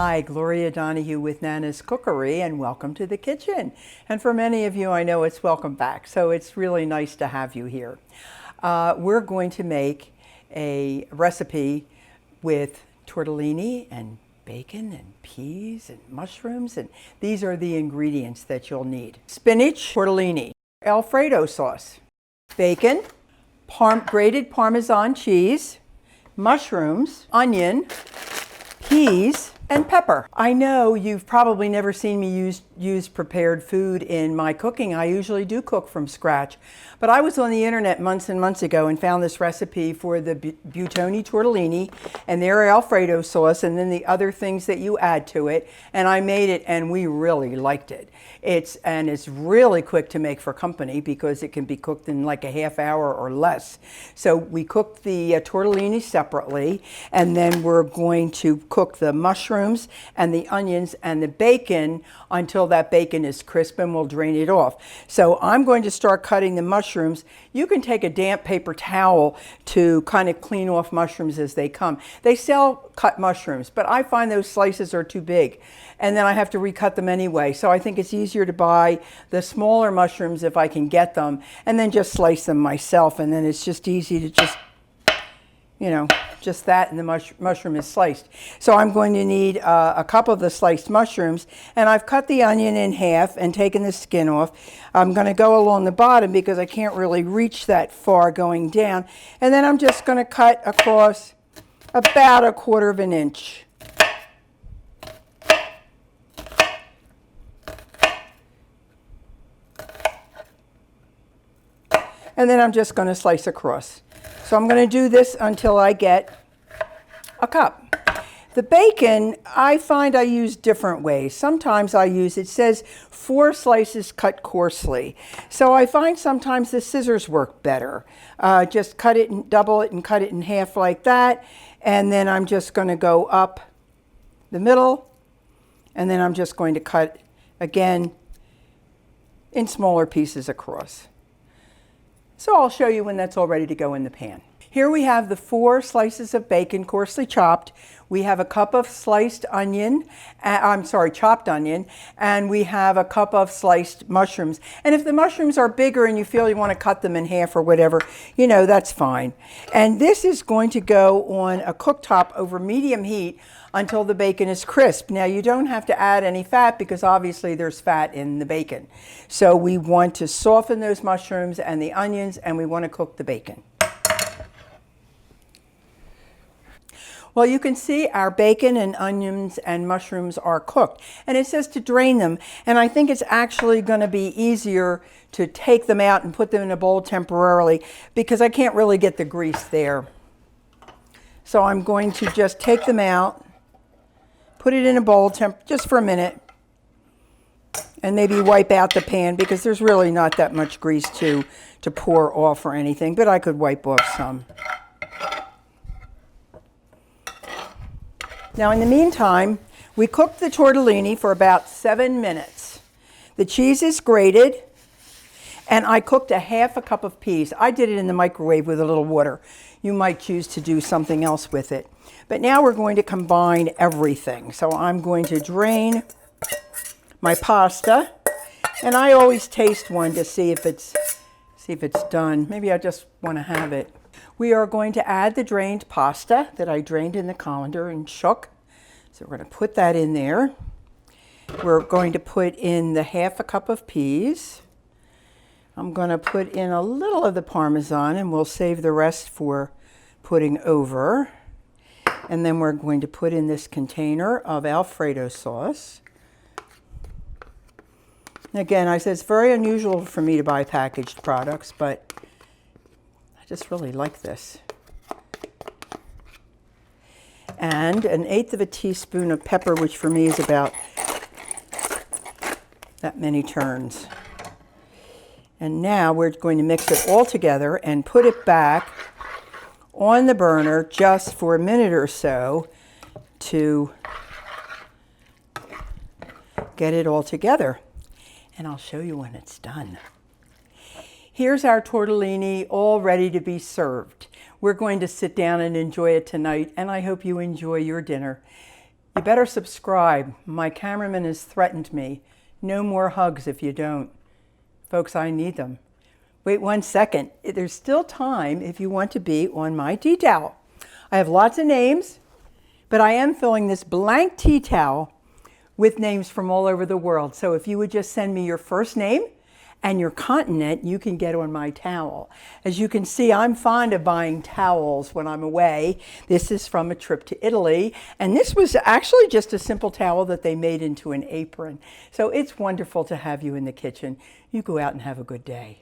Hi, Gloria Donahue with Nana's Cookery, and welcome to the kitchen. And for many of you, I know it's welcome back, so it's really nice to have you here. We're going to make a recipe with tortellini and bacon and peas and mushrooms, and these are the ingredients that you'll need. Spinach, tortellini, Alfredo sauce, bacon, grated Parmesan cheese, mushrooms, onion, peas, and pepper. I know you've probably never seen me use prepared food in my cooking. I usually do cook from scratch. But I was on the internet months and months ago and found this recipe for the buttoni tortellini and their Alfredo sauce and then the other things that you add to it. And I made it and we really liked it. It's really quick to make for company because it can be cooked in like a half hour or less. So we cooked the tortellini separately, and then we're going to cook the mushrooms and the onions and the bacon until that bacon is crisp, and we'll drain it off. So I'm going to start cutting the mushrooms. You can take a damp paper towel to kind of clean off mushrooms as they come. They sell cut mushrooms, but I find those slices are too big, and then I have to recut them anyway. So I think it's easier to buy the smaller mushrooms if I can get them, and then just slice them myself, and then it's just easy to just, you know, just that, and the mushroom is sliced. So I'm going to need a cup of the sliced mushrooms, and I've cut the onion in half and taken the skin off. I'm going to go along the bottom because I can't really reach that far going down, and then I'm just going to cut across about 1/4 inch. And then I'm just going to slice across. So I'm going to do this until I get a cup. The bacon, I find I use different ways. Sometimes I use, it says 4 slices cut coarsely. So I find sometimes the scissors work better. Just cut it and double it and cut it in half like that. And then I'm just going to go up the middle. And then I'm just going to cut again in smaller pieces across. So I'll show you when that's all ready to go in the pan. Here we have the 4 slices of bacon coarsely chopped. We have a cup of sliced onion, chopped onion, and we have a cup of sliced mushrooms. And if the mushrooms are bigger and you feel you want to cut them in half or whatever, you know, that's fine. And this is going to go on a cooktop over medium heat until the bacon is crisp. Now you don't have to add any fat because obviously there's fat in the bacon. So we want to soften those mushrooms and the onions, and we want to cook the bacon. Well, you can see our bacon and onions and mushrooms are cooked, and it says to drain them, and I think it's actually going to be easier to take them out and put them in a bowl temporarily because I can't really get the grease there. So I'm going to just take them out, put it in a bowl just for a minute, and maybe wipe out the pan because there's really not that much grease to pour off or anything, but I could wipe off some. Now in the meantime, we cooked the tortellini for about 7 minutes. The cheese is grated, and I cooked a half a cup of peas. I did it in the microwave with a little water. You might choose to do something else with it. But now we're going to combine everything. So I'm going to drain my pasta, and I always taste one to see if it's done. Maybe I just want to have it. We are going to add the drained pasta that I drained in the colander and shook. So we're going to put that in there. We're going to put in the half a cup of peas. I'm going to put in a little of the Parmesan, and we'll save the rest for putting over. And then we're going to put in this container of Alfredo sauce. Again, I said it's very unusual for me to buy packaged products, but I just really like this. And 1/8 teaspoon of pepper, which for me is about that many turns. And now we're going to mix it all together and put it back on the burner just for a minute or so to get it all together. And I'll show you when it's done. Here's our tortellini all ready to be served. We're going to sit down and enjoy it tonight, and I hope you enjoy your dinner. You better subscribe. My cameraman has threatened me. No more hugs if you don't. Folks, I need them. Wait 1 second. There's still time if you want to be on my tea towel. I have lots of names, but I am filling this blank tea towel with names from all over the world. So if you would just send me your first name and your continent, you can get on my towel. As you can see, I'm fond of buying towels when I'm away. This is from a trip to Italy, and this was actually just a simple towel that they made into an apron. So it's wonderful to have you in the kitchen. You go out and have a good day.